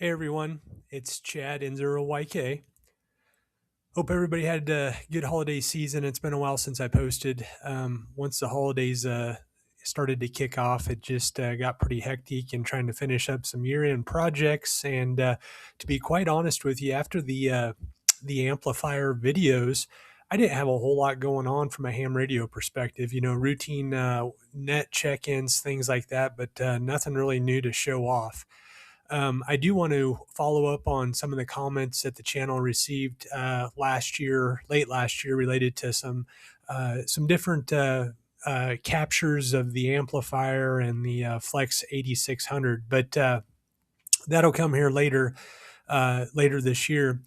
Hey everyone, it's Chad N0YK. Hope everybody had a good holiday season. It's been a while since I posted. Once the holidays started to kick off, it just got pretty hectic and trying to finish up some year-end projects. And to be quite honest with you, after the amplifier videos, I didn't have a whole lot going on from a ham radio perspective. You know, routine net check-ins, things like that, but nothing really new to show off. I do want to follow up on some of the comments that the channel received last year, late last year, related to some different captures of the amplifier and the Flex 8600. But that'll come here later this year.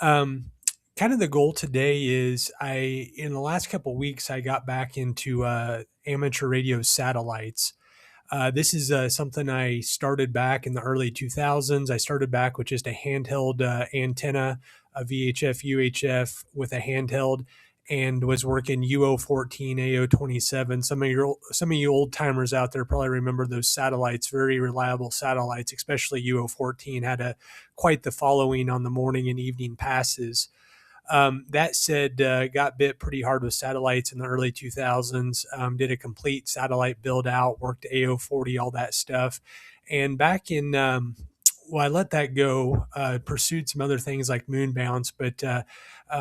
Um, Kind of the goal today is in the last couple of weeks I got back into amateur radio satellites. This is something I started back in the early 2000s. I started back with just a handheld antenna, a VHF, UHF with a handheld, and was working UO14, AO27. Some of you old timers out there probably remember those satellites, very reliable satellites, especially UO14 had quite the following on the morning and evening passes. That said, got bit pretty hard with satellites in the early 2000s. Did a complete satellite build out, worked AO40, all that stuff. And back in, well, I let that go, pursued some other things like moon bounce. But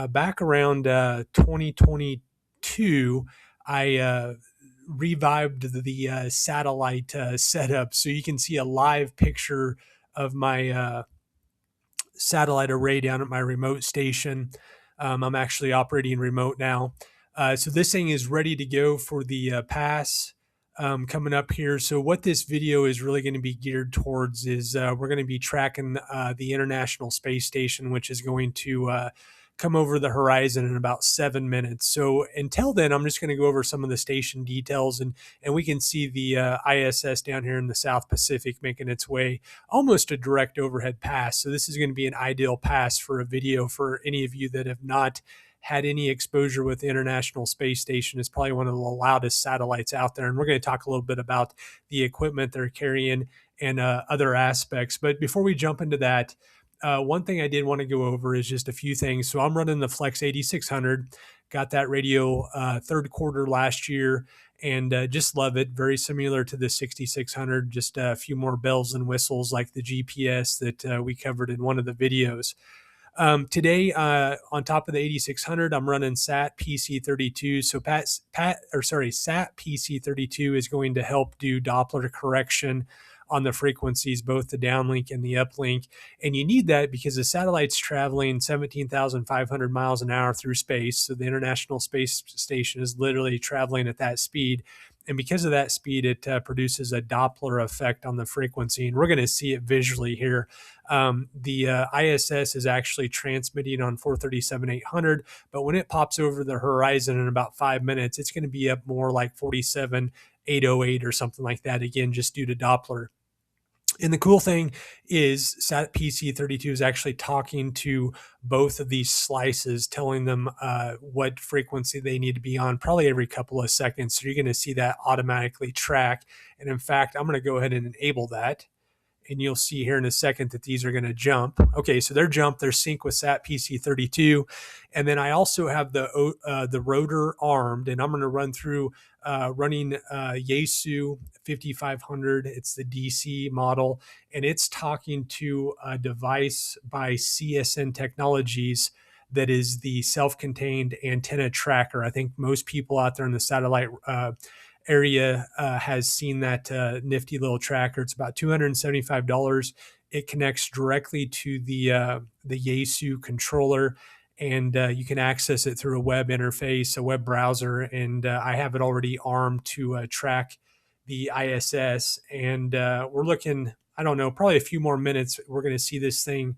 back around 2022, I revived the satellite setup. So you can see a live picture of my satellite array down at my remote station. I'm actually operating remote now. So this thing is ready to go for the pass coming up here. So what this video is really going to be geared towards is we're going to be tracking the International Space Station, which is going to come over the horizon in about 7 minutes. So until then, I'm just going to go over some of the station details, and we can see the ISS down here in the South Pacific making its way almost a direct overhead pass. So this is going to be an ideal pass for a video for any of you that have not had any exposure with the International Space Station. It's probably one of the loudest satellites out there. And we're going to talk a little bit about the equipment they're carrying and other aspects. But before we jump into that, one thing I did want to go over is just a few things. So I'm running the Flex 8600, got that radio third quarter last year, and just love it. Very similar to the 6600, just a few more bells and whistles like the GPS that we covered in one of the videos. Today, on top of the 8600, I'm running SAT PC32. So SAT PC32 is going to help do Doppler correction on the frequencies, both the downlink and the uplink. And you need that because the satellite's traveling 17,500 miles an hour through space. So the International Space Station is literally traveling at that speed. And because of that speed, it produces a Doppler effect on the frequency. And we're going to see it visually here. The ISS is actually transmitting on 437-800, but when it pops over the horizon in about 5 minutes, it's going to be up more like 47-808 or something like that, again, just due to Doppler. And the cool thing is SAT PC32 is actually talking to both of these slices, telling them what frequency they need to be on probably every couple of seconds. So you're going to see that automatically track. And in fact, I'm going to go ahead and enable that. And you'll see here in a second that these are going to jump. Okay, so they're sync with SAT PC32. And then I also have the rotor armed, and I'm going to run through running Yaesu 5500. It's the DC model, and it's talking to a device by CSN Technologies that is the self-contained antenna tracker. I think most people out there in the satellite area has seen that nifty little tracker. It's about $275. It connects directly to the Yaesu controller, and you can access it through a web interface, a web browser. And I have it already armed to track the ISS. And we're looking, I don't know, probably a few more minutes. We're going to see this thing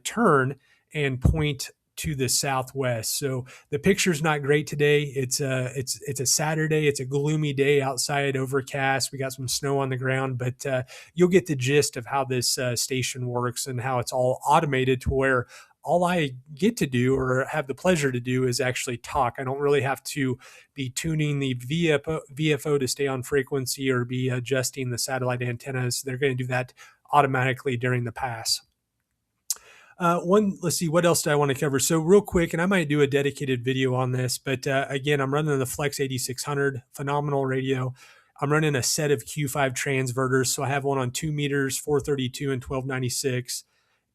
turn and point to the southwest. So the picture's not great today. It's a Saturday. It's a gloomy day outside, overcast. We got some snow on the ground, but you'll get the gist of how this station works and how it's all automated to where all I get to do or have the pleasure to do is actually talk. I don't really have to be tuning the VFO to stay on frequency or be adjusting the satellite antennas. They're going to do that automatically during the pass. Let's see, what else do I want to cover? So real quick, and I might do a dedicated video on this, but again, I'm running the Flex 8600, phenomenal radio. I'm running a set of Q5 transverters. So I have one on 2 meters, 432 and 1296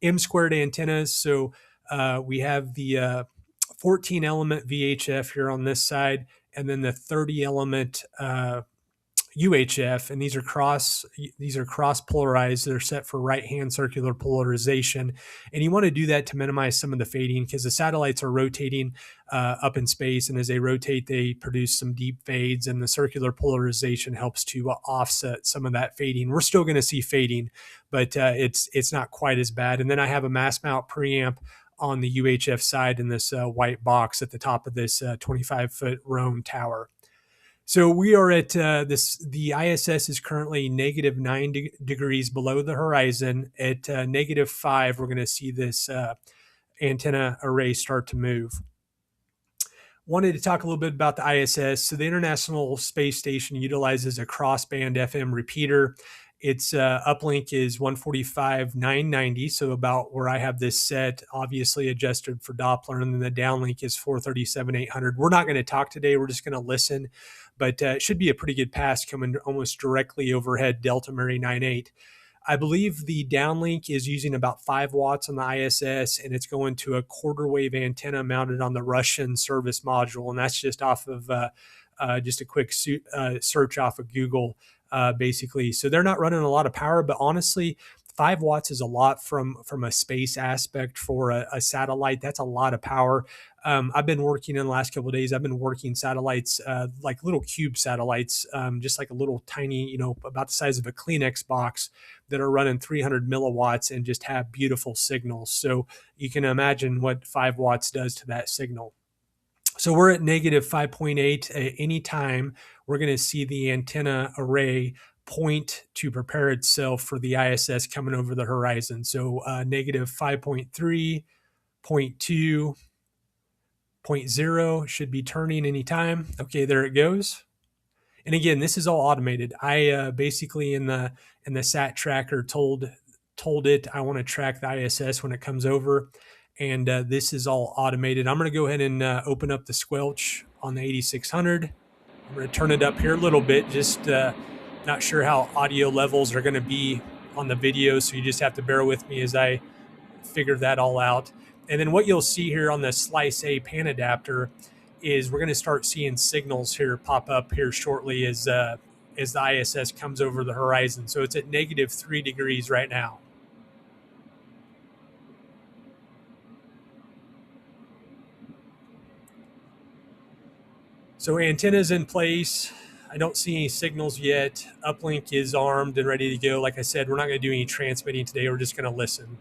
M squared antennas. So we have the 14 element VHF here on this side, and then the 30 element UHF, and these are cross polarized. They're set for right hand circular polarization, and you want to do that to minimize some of the fading because the satellites are rotating up in space, and as they rotate, they produce some deep fades, and the circular polarization helps to offset some of that fading. We're still going to see fading, but it's not quite as bad. And then I have a mass mount preamp on the UHF side in this white box at the top of this 25-foot Roam tower. So we are at the ISS is currently negative 9 degrees below the horizon. At -5, we're going to see this antenna array start to move. Wanted to talk a little bit about the ISS. So the International Space Station utilizes a crossband FM repeater. Its uplink is 145.990, so about where I have this set, obviously adjusted for Doppler, and then the downlink is 437.800. We're not going to talk today, we're just going to listen, but it should be a pretty good pass coming almost directly overhead Delta Mary 98. I believe the downlink is using about 5 watts on the ISS, and it's going to a quarter wave antenna mounted on the Russian service module. And that's just off of just a quick search off of Google, basically. So they're not running a lot of power, but honestly, 5 watts is a lot from a space aspect for a satellite. That's a lot of power. I've been working in the last couple of days. I've been working satellites, like little cube satellites, just like a little tiny, about the size of a Kleenex box, that are running 300 milliwatts and just have beautiful signals. So you can imagine what 5 watts does to that signal. So we're at negative 5.8 at any time. We're going to see the antenna array point to prepare itself for the ISS coming over the horizon. So negative 5.3, 0.2, 0.0 should be turning anytime. Okay, there it goes. And again, this is all automated. I basically in the SAT tracker told it I want to track the ISS when it comes over, and this is all automated. I'm going to go ahead and open up the squelch on the 8600. I'm going to turn it up here a little bit. Just not sure how audio levels are going to be on the video, so you just have to bear with me as I figure that all out. And then what you'll see here on the Slice A pan adapter is we're going to start seeing signals here pop up here shortly as the ISS comes over the horizon. So it's at negative 3 degrees right now. So antenna's in place. I don't see any signals yet. Uplink is armed and ready to go. Like I said, we're not going to do any transmitting today. We're just going to listen.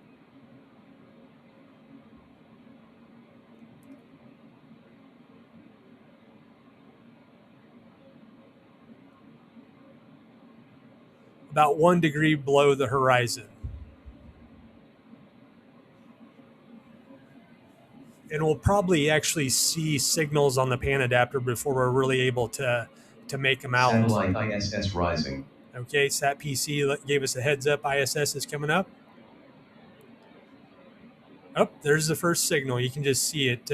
About 1 degree below the horizon. And we'll probably actually see signals on the pan adapter before we're really able to make them out. Satellite ISS rising. Okay, SAT PC gave us a heads up. ISS is coming up. Oh, there's the first signal. You can just see it.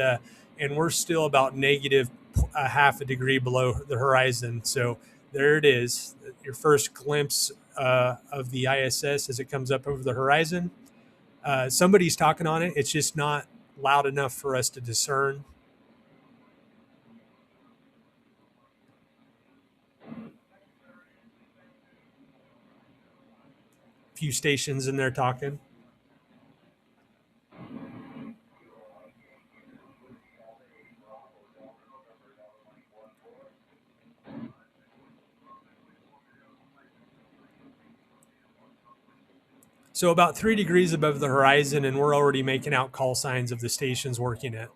And we're still about negative a half a degree below the horizon. So there it is. Your first glimpse of the ISS as it comes up over the horizon. Somebody's talking on it. It's just not loud enough for us to discern. A few stations in there talking. So about 3 degrees above the horizon, and we're already making out call signs of the stations working it.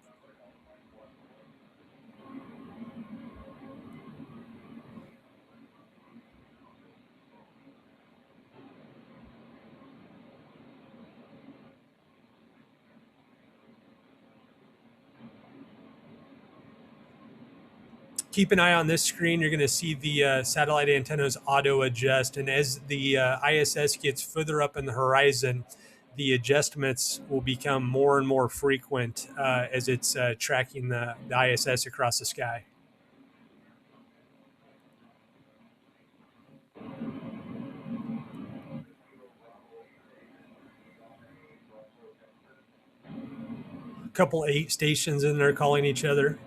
Keep an eye on this screen. You're going to see the satellite antennas auto adjust. And as the ISS gets further up in the horizon, the adjustments will become more and more frequent as it's tracking the ISS across the sky. A couple 8 stations in there calling each other.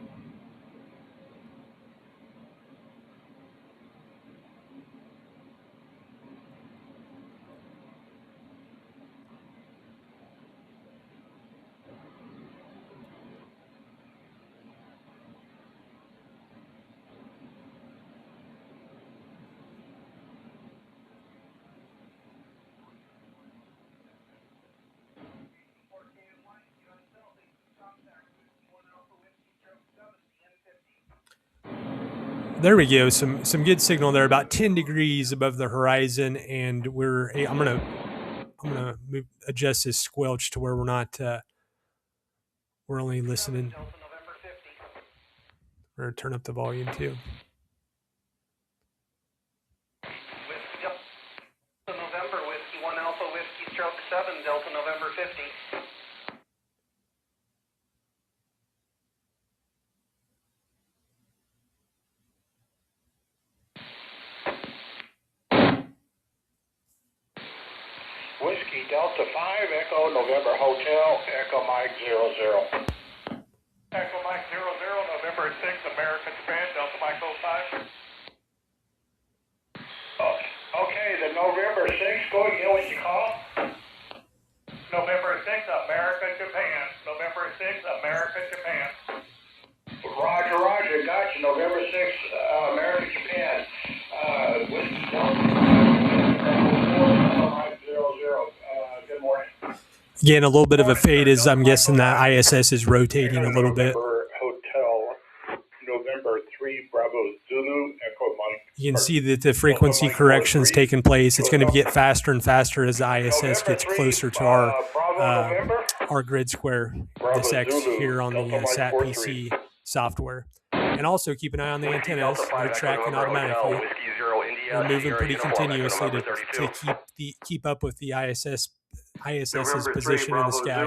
There we go. Some good signal there. About 10 degrees above the horizon, and I'm gonna adjust this squelch to where we're not. We're only listening. We're gonna turn up the volume too. November Whiskey 1 Alpha Whiskey Stroke 7 Delta November 50. Whiskey Delta 5, Echo November Hotel, Echo Mike 00. Echo Mike 00, November 6, American Japan, Delta Mike 05. Okay, the November 6, go again, what you call? November 6, America, Japan. November 6, America, Japan. Roger, roger, gotcha. November 6, America, Japan. Whiskey Delta 5, 00. Good morning. Again, a little bit of a fade as I'm guessing that ISS is rotating a little bit. Hotel, November 3, Bravo Zulu, Echo Mike. You can see that the frequency correction is taking place. It's going to get faster and faster as the ISS gets closer to our grid square, this X here on the S.A.T PC software. And also keep an eye on the antennas. They're tracking automatically. They're moving pretty continuously to keep up with the ISS's position in the sky.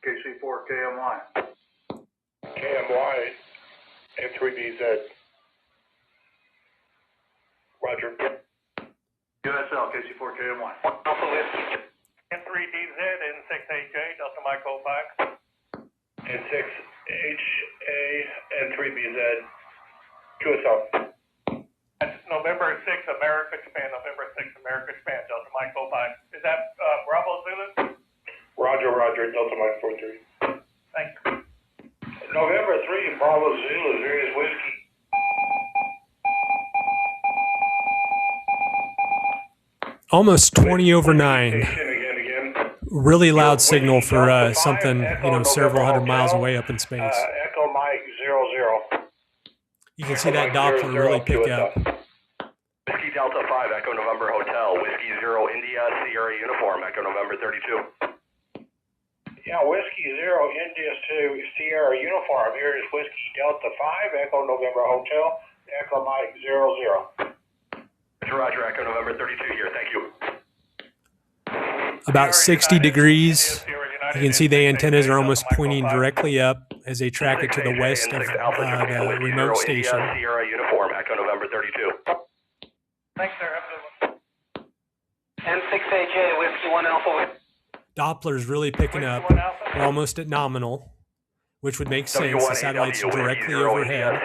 KC4 KMY. KMY and 3BZ. Roger. USL KC4 KMY. Alpha Whiskey. And 3DZ and 6HA Delta Mike 05. And 6HA and 3BZ. QSL. That's November 6, America, Japan. November 6, America, Japan. Delta Mike 05. Is that Bravo Zulu? Roger, roger. Delta Mike 43. Thank you. November 3, Bravo Zulu, Sirius Whiskey. Almost 20 over 9. Really loud signal for something, several hundred miles away up in space. Echo Mike 00. You can see that Doppler really pick up. Whiskey Delta 5, Echo November Hotel. Whiskey 0 India, Sierra Uniform, Echo November 32. Yeah, Whiskey 0 India to Sierra Uniform. Here is Whiskey Delta 5, Echo November Hotel, Echo Mike 00. Roger, Echo November 32 here. Thank you. About 60 degrees. You can see the antennas are almost pointing directly up as they track it to the west of the remote station. Sierra Uniform, Echo November 32. Thanks, sir. Have a good one. N6AJ, Whiskey 1 Alpha. Doppler's really picking up. We're almost at nominal, which would make sense. The satellite's directly overhead.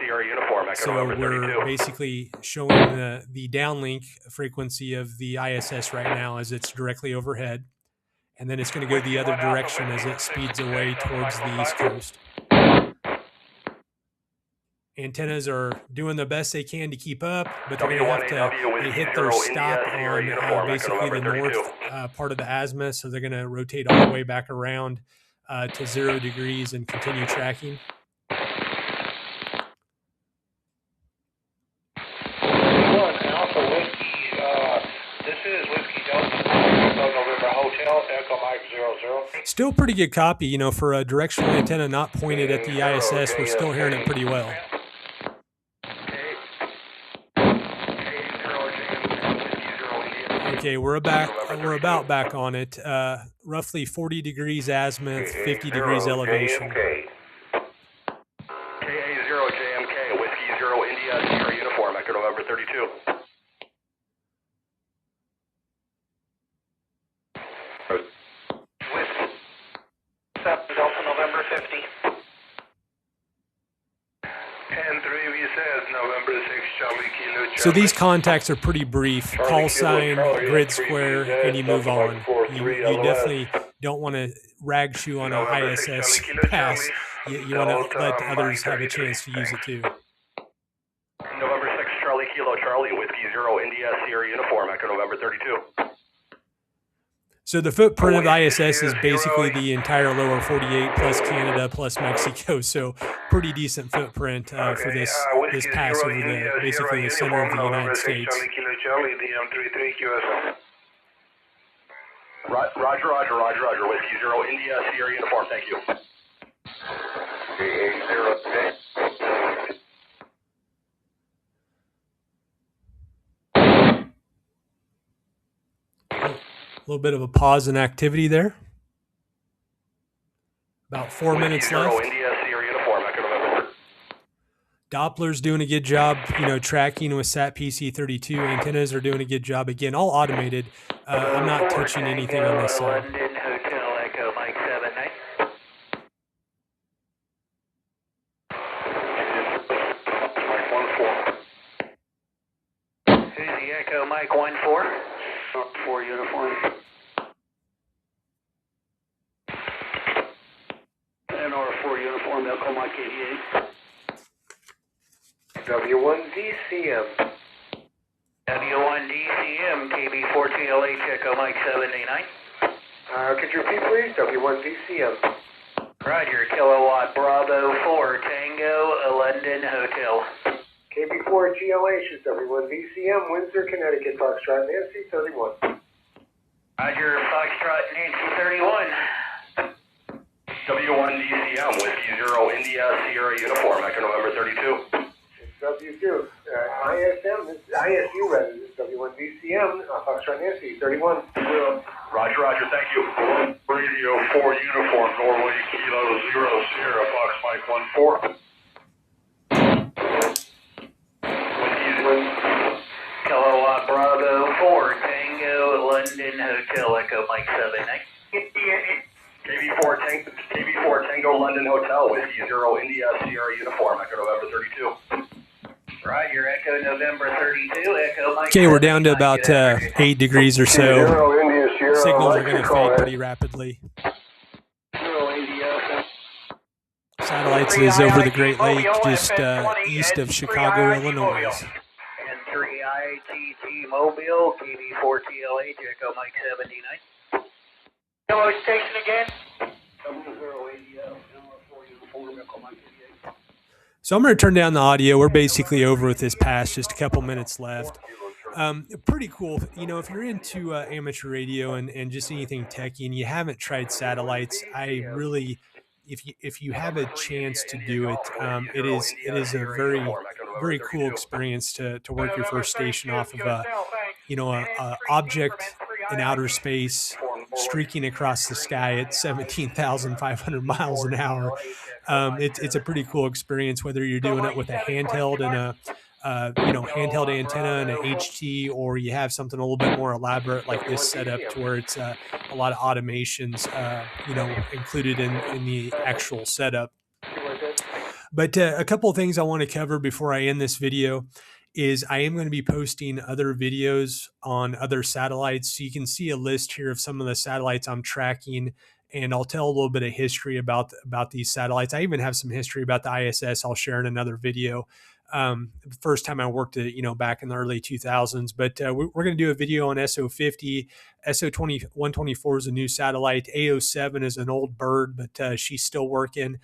So we're basically showing the downlink frequency of the ISS right now as it's directly overhead. And then it's going to go the other direction as it speeds away towards the East Coast. Antennas are doing the best they can to keep up, but they're going to have to hit their stop on basically the north part of the azimuth. So they're going to rotate all the way back around to 0 degrees and continue tracking. Alpha Whiskey, this is Whiskey Delta November Hotel, Echo Mike 00. Still pretty good copy, for a directional antenna not pointed at the ISS. We're still hearing it pretty well. Okay, we're about back on it. Roughly 40 degrees azimuth, 50 degrees elevation. KA0JMK, Whiskey 0 India Sierra Uniform, Echo November 32. With Delta November 50. And 3 V says November 6 Charlie Kilo Charlie. So these contacts are pretty brief. Charlie Call Kilo sign, Charlie, grid N3 square, VZ, and you move Delta on. Mike 43 You LOS. definitely don't want to rag shoe on a November 6 ISS Charlie Kilo pass. Charlie, You want to Delta let Mike others have a 33. chance to use it too. November 6 Charlie Kilo Charlie, Whiskey 0 India Sierra Uniform, Echo November 32. So the footprint of the ISS is basically the entire lower 48 plus Canada plus Mexico. So pretty decent footprint for this pass over basically the center of the United States. Charlie Kilo Charlie, DM33 QSL. Roger. Whiskey 0 India Sierra Uniform, thank you. KA0J. A little bit of a pause in activity there. About 4 minutes left. India Sierra Uniform, Echo November. Doppler's doing a good job, tracking with SAT PC32. Antennas are doing a good job. Again, all automated. I'm not touching anything on this side. London Hotel Echo Mike 79. Who's the Echo Mike 14? 4 uniform. NR4 uniform Echo Mike 88. W1DCM. W1DCM KB42LH Echo Mike 79. Could you repeat, please? W1DCM. Roger, Kilowatt Bravo 4 Tango London Hotel. KB4GLH is W1DCM, Windsor, Connecticut, Foxtrot, Nancy 31. Roger, Foxtrot Nancy 31. W1DCM, Whiskey 0 India Sierra Uniform, Echo November 32. It's W2. ISM, ISU rather, this is W1DCM, Foxtrot Nancy 31. Roger, thank you. Radio 4 Uniform, Norway, Kilo 0 Sierra, Fox Mike 14. Kilowatt Bravo 4 Tango London Hotel Echo Mike 79. KB4 Tango London Hotel, Whiskey 0 India Sierra Uniform, Echo November 32. Roger, Echo November 32, Echo Mike. Okay, we're down to about 8 degrees or so. India, Sierra, Signals are going to fade pretty rapidly. 0 India. Satellites is over the Great Lake, just east of Chicago, Illinois. And 3 IATT Mobile, KB4TLH, Echo Mike 79. Hello, station again. 0 India, 4 Uniform, Echo Mike 88. So I'm going to turn down the audio. We're basically over with this pass, just a couple minutes left. Pretty cool. If you're into amateur radio and just anything techie and you haven't tried satellites, I really, if you have a chance to do it, it is a very cool experience to work your first station off of a object in outer space streaking across the sky at 17,500 miles an hour. It's a pretty cool experience, whether you're doing it with a handheld and a handheld antenna and a HT, or you have something a little bit more elaborate like this setup to where it's a lot of automations included in the actual setup. But a couple of things I want to cover before I end this video is I am going to be posting other videos on other satellites. So you can see a list here of some of the satellites I'm tracking, and I'll tell a little bit of history about these satellites. I even have some history about the ISS I'll share in another video. The first time I worked it, back in the early 2000s, but we're going to do a video on SO50. SO124 is a new satellite. AO7 is an old bird, but she's still working.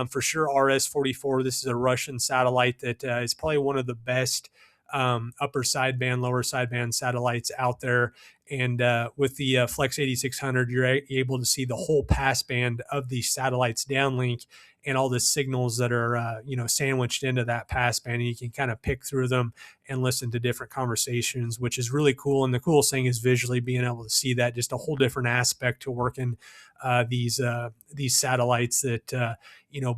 For sure, RS-44, this is a Russian satellite that is probably one of the best upper sideband, lower sideband satellites out there. And with the Flex 8600, you're able to see the whole passband of these satellites downlink and all the signals that are sandwiched into that passband. And you can kind of pick through them and listen to different conversations, which is really cool. And the coolest thing is visually being able to see that, just a whole different aspect to working these satellites that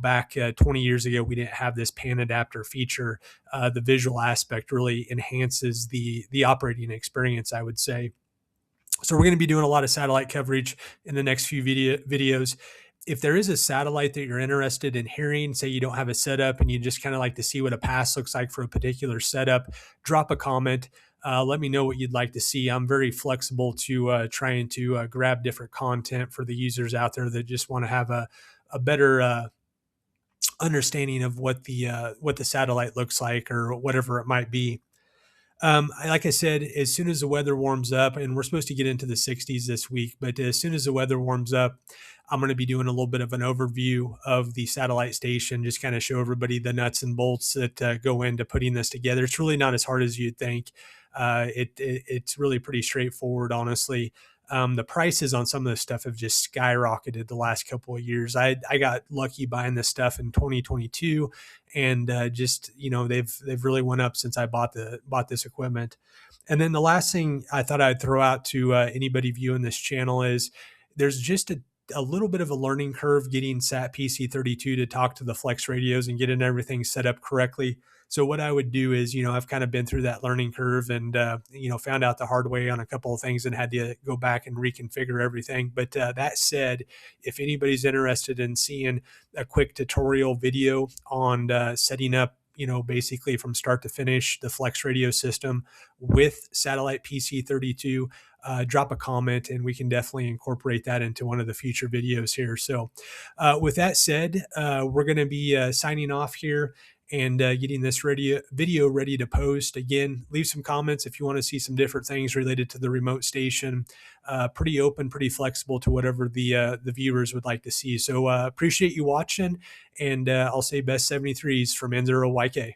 back 20 years ago we didn't have this pan adapter feature. The visual aspect really enhances the operating experience, I would say. So we're going to be doing a lot of satellite coverage in the next few videos. If there is a satellite that you're interested in hearing, say you don't have a setup and you just kind of like to see what a pass looks like for a particular setup, drop a comment. Let me know what you'd like to see. I'm very flexible to trying to grab different content for the users out there that just want to have a better understanding of what the satellite looks like or whatever it might be. Like I said, as soon as the weather warms up, and we're supposed to get into the 60s this week, but as soon as the weather warms up, I'm going to be doing a little bit of an overview of the satellite station, just kind of show everybody the nuts and bolts that go into putting this together. It's really not as hard as you'd think. It's really pretty straightforward, honestly. The prices on some of this stuff have just skyrocketed the last couple of years. I got lucky buying this stuff in 2022, and they've really went up since I bought this equipment. And then the last thing I thought I'd throw out to anybody viewing this channel is there's just a little bit of a learning curve getting SAT PC32 to talk to the Flex radios and getting everything set up correctly. So what I would do is, I've kind of been through that learning curve and, found out the hard way on a couple of things and had to go back and reconfigure everything. But that said, if anybody's interested in seeing a quick tutorial video on setting up, basically from start to finish, the Flex radio system with satellite PC32, drop a comment and we can definitely incorporate that into one of the future videos here. So with that said, we're going to be signing off here and getting this video ready to post. Again, leave some comments if you want to see some different things related to the remote station. Pretty open, pretty flexible to whatever the viewers would like to see. So appreciate you watching, and I'll say best 73s from N0YK.